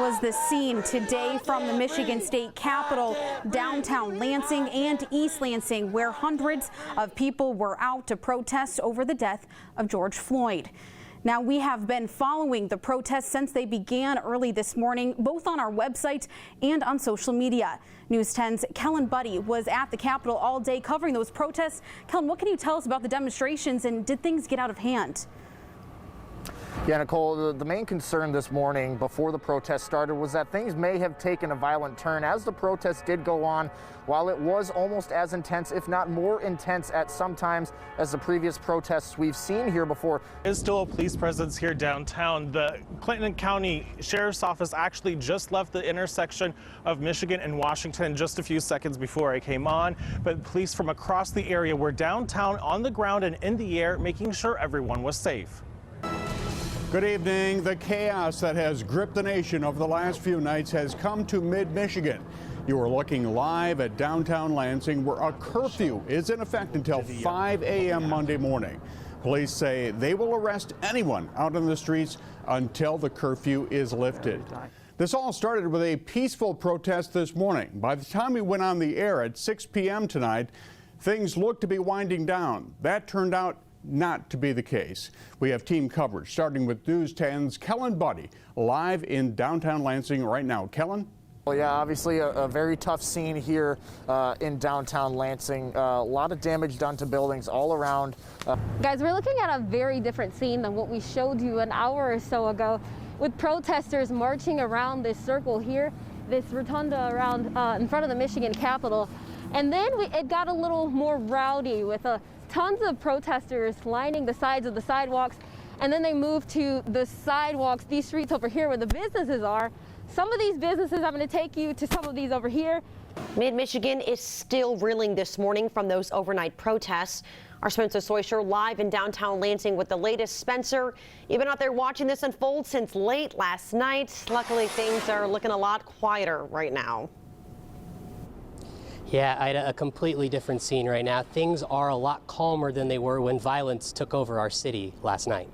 was the scene today from the Michigan State Capitol, downtown Lansing and East Lansing, where hundreds of people were out to protest over the death of George Floyd. Now, we have been following the protests since they began early this morning, both on our website and on social media. News 10's Kellen Buddy was at the Capitol all day covering those protests. Kellen, what can you tell us about the demonstrations, and did things get out of hand? Yeah, Nicole, the main concern this morning before the protest started was that things may have taken a violent turn as the protest did go on. While it was almost as intense, if not more intense at some times as the previous protests we've seen here before. There's still a police presence here downtown. The Clinton County Sheriff's Office actually just left the intersection of Michigan and Washington just a few seconds before I came on. But police from across the area were downtown on the ground and in the air, making sure everyone was safe. Good evening. The chaos that has gripped the nation over the last few nights has come to mid-Michigan. You are looking live at downtown Lansing, where a curfew is in effect until 5 a.m. Monday morning. Police say they will arrest anyone out on the streets until the curfew is lifted. This all started with a peaceful protest this morning. By the time we went on the air at 6 p.m. tonight, things looked to be winding down. That turned out not to be the case. We have team coverage, starting with News 10's Kellen Buddy, live in downtown Lansing right now. Kellen? Well, yeah, obviously a very tough scene here in downtown Lansing. A lot of damage done to buildings all around. Guys, we're looking at a very different scene than what we showed you an hour or so ago, with protesters marching around this circle here, this rotunda around in front of the Michigan Capitol. And then it got a little more rowdy with tons of protesters lining the sides of the sidewalks, and then they moved to the sidewalks, these streets over here where the businesses are. Some of these businesses, I'm going to take you to some of these over here. Mid-Michigan is still reeling this morning from those overnight protests. Our Spencer Soysher live in downtown Lansing with the latest. Spencer, you've been out there watching this unfold since late last night. Luckily, things are looking a lot quieter right now. Yeah, Ida, a completely different scene right now. Things are a lot calmer than they were when violence took over our city last night.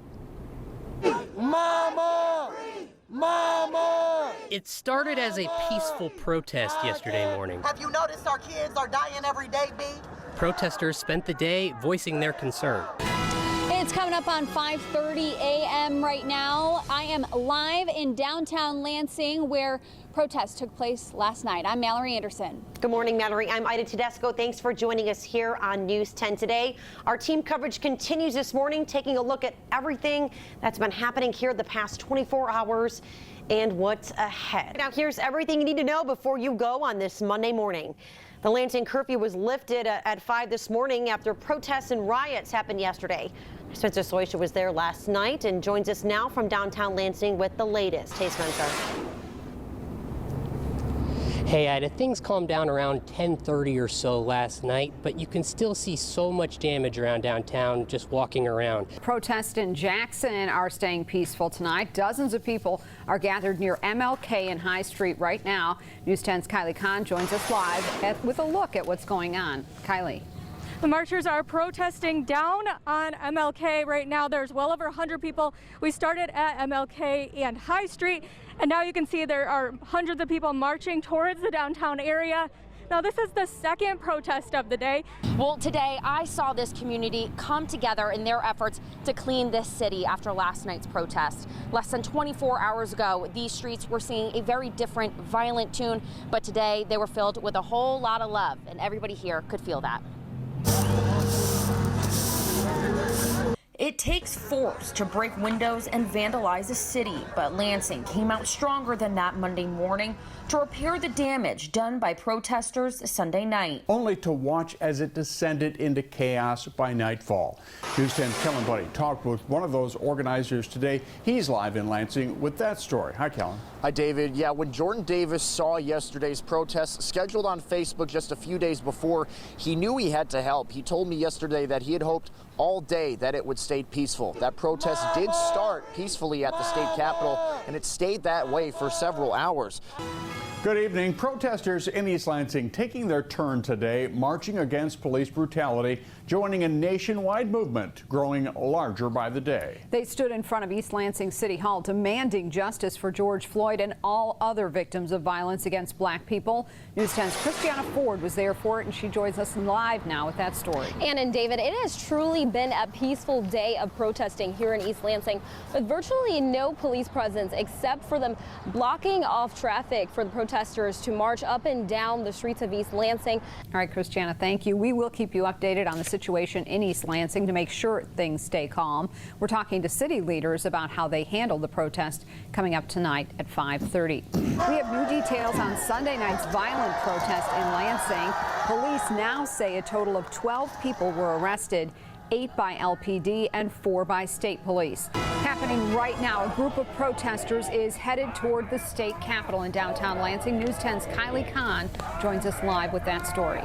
Mama! Mama! It started as a peaceful protest yesterday morning. Have you noticed our kids are dying every day, B? Protesters spent the day voicing their concern. It's coming up on 5:30 a.m. right now. I am live in downtown Lansing, where protests took place last night. I'm Mallory Anderson. Good morning, Mallory. I'm Ida Tedesco. Thanks for joining us here on News 10 today. Our team coverage continues this morning, taking a look at everything that's been happening here the past 24 hours and what's ahead. Now, here's everything you need to know before you go on this Monday morning. The Lansing curfew was lifted at 5 this morning after protests and riots happened yesterday. Spencer Soysher was there last night and joins us now from downtown Lansing with the latest. Hey, Spencer. Hey, Ida, things calmed down around 10:30 or so last night, but you can still see so much damage around downtown just walking around. Protests in Jackson are staying peaceful tonight. Dozens of people are gathered near MLK and High Street right now. News 10's Kylie Kahn joins us live with a look at what's going on. Kylie. The marchers are protesting down on MLK right now. There's well over 100 people. We started at MLK and High Street, and now you can see there are hundreds of people marching towards the downtown area. Now, this is the second protest of the day. Well, today I saw this community come together in their efforts to clean this city after last night's protest. Less than 24 hours ago, these streets were seeing a very different, violent tune, but today they were filled with a whole lot of love, and everybody here could feel that. It takes force to break windows and vandalize a city, but Lansing came out stronger than that Monday morning to repair the damage done by protesters Sunday night. Only to watch as it descended into chaos by nightfall. News 10's Kellen Buddy talked with one of those organizers today. He's live in Lansing with that story. Hi, Kellen. Hi, David. Yeah, when Jordan Davis saw yesterday's protests scheduled on Facebook just a few days before, he knew he had to help. He told me yesterday that he had hoped all day that it would stay peaceful. That protest did start peacefully at the state capitol, and it stayed that way for several hours. Good evening. Protesters in East Lansing taking their turn today, marching against police brutality, joining a nationwide movement growing larger by the day. They stood in front of East Lansing City Hall demanding justice for George Floyd and all other victims of violence against black people. News 10's Christiana Ford was there for it, and she joins us live now with that story. And David, it has truly been a peaceful day of protesting here in East Lansing, with virtually no police presence except for them blocking off traffic for the protesters to march up and down the streets of East Lansing. All right, Christiana, thank you. We will keep you updated on the situation in East Lansing to make sure things stay calm. We're talking to city leaders about how they handled the protest coming up tonight at 5:30. We have new details on Sunday night's violent protest in Lansing. Police now say a total of 12 people were arrested, 8 by LPD and 4 by state police. Happening right now, a group of protesters is headed toward the state capitol in downtown Lansing. News 10's Kylie Kahn joins us live with that story.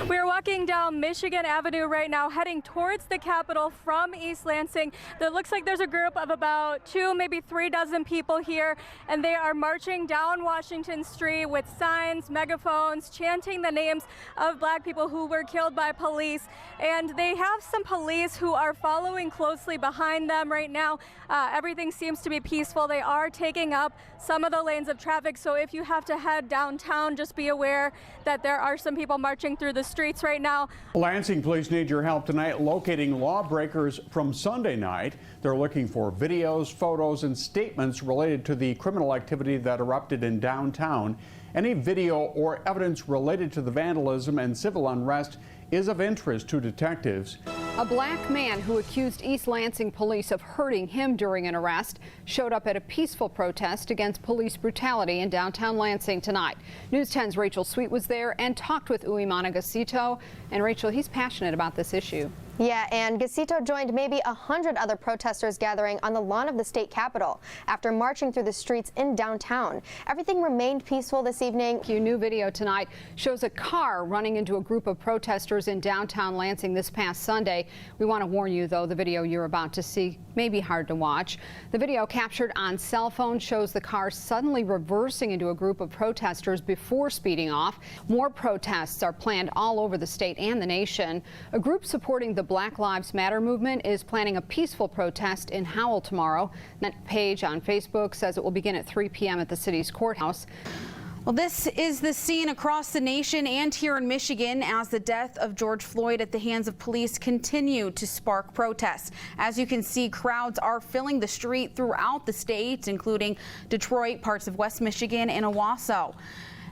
We are walking down Michigan Avenue right now, heading towards the Capitol from East Lansing. It looks like there's a group of about 2, maybe 3 dozen people here, and they are marching down Washington Street with signs, megaphones, chanting the names of black people who were killed by police. And they have some police who are following closely behind them right now. Everything seems to be peaceful. They are taking up some of the lanes of traffic, so if you have to head downtown, just be aware that there are some people marching through the streets right now. Lansing police need your help tonight locating lawbreakers from Sunday night. They're looking for videos, photos, and statements related to the criminal activity that erupted in downtown. Any video or evidence related to the vandalism and civil unrest is of interest to detectives. A black man who accused East Lansing police of hurting him during an arrest showed up at a peaceful protest against police brutality in downtown Lansing tonight. News 10's Rachel Sweet was there and talked with Uimana Gacito. And Rachel, he's passionate about this issue. Yeah, and Gacito joined maybe 100 other protesters gathering on the lawn of the state capitol after marching through the streets in downtown. Everything remained peaceful this evening. A new video tonight shows a car running into a group of protesters in downtown Lansing this past Sunday. We want to warn you, though, the video you're about to see may be hard to watch. The video captured on cell phone shows the car suddenly reversing into a group of protesters before speeding off. More protests are planned all over the state and the nation. A group supporting the Black Lives Matter movement is planning a peaceful protest in Howell tomorrow. That page on Facebook says it will begin at 3 p.m. at the city's courthouse. Well, this is the scene across the nation and here in Michigan as the death of George Floyd at the hands of police continue to spark protests. As you can see, crowds are filling the street throughout the state, including Detroit, parts of West Michigan, and Owasso.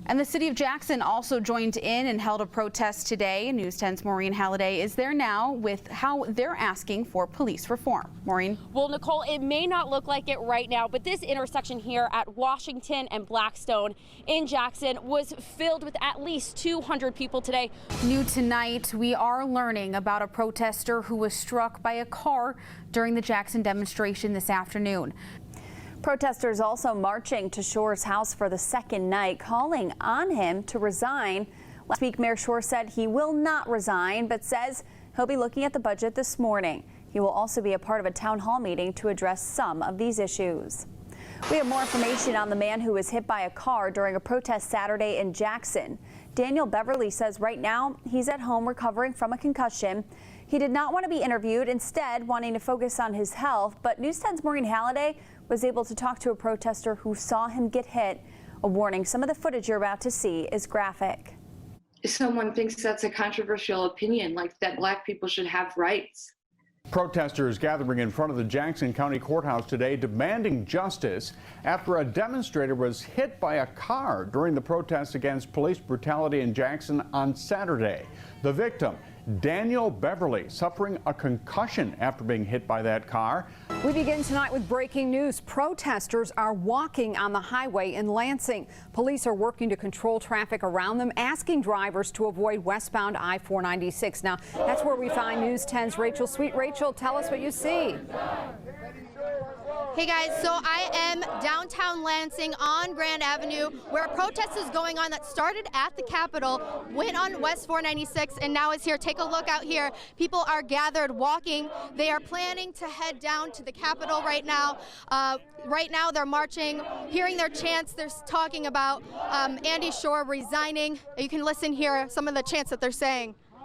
And the city of Jackson also joined in and held a protest today. News 10's Maureen Halliday is there now with how they're asking for police reform. Maureen? Well, Nicole, it may not look like it right now, but this intersection here at Washington and Blackstone in Jackson was filled with at least 200 people today. New tonight, we are learning about a protester who was struck by a car during the Jackson demonstration this afternoon. Protesters also marching to Shore's house for the second night, calling on him to resign. Last week, Mayor Shore said he will not resign, but says he'll be looking at the budget this morning. He will also be a part of a town hall meeting to address some of these issues. We have more information on the man who was hit by a car during a protest Saturday in Jackson. Daniel Beverly says right now he's at home recovering from a concussion. He did not want to be interviewed, instead wanting to focus on his health, but News 10's Maureen Halliday was able to talk to a protester who saw him get hit. A warning, some of the footage you're about to see is graphic. Someone thinks that's a controversial opinion, like that black people should have rights. Protesters gathering in front of the Jackson County Courthouse today demanding justice after a demonstrator was hit by a car during the protest against police brutality in Jackson on Saturday. The victim, Daniel Beverly, suffering a concussion after being hit by that car. We begin tonight with breaking news. Protesters are walking on the highway in Lansing. Police are working to control traffic around them, asking drivers to avoid westbound I-496. Now, that's where we find News 10's Rachel Sweet. Rachel, tell us what you see. Hey guys, so I am downtown Lansing on Grand Avenue where a protest is going on that started at the Capitol, went on West 496, and now is here. Take a look out here. People are gathered walking. They are planning to head down to the Capitol right now. Right now they're marching, hearing their chants. They're talking about Andy Shore resigning. You can listen here, some of the chants that they're saying.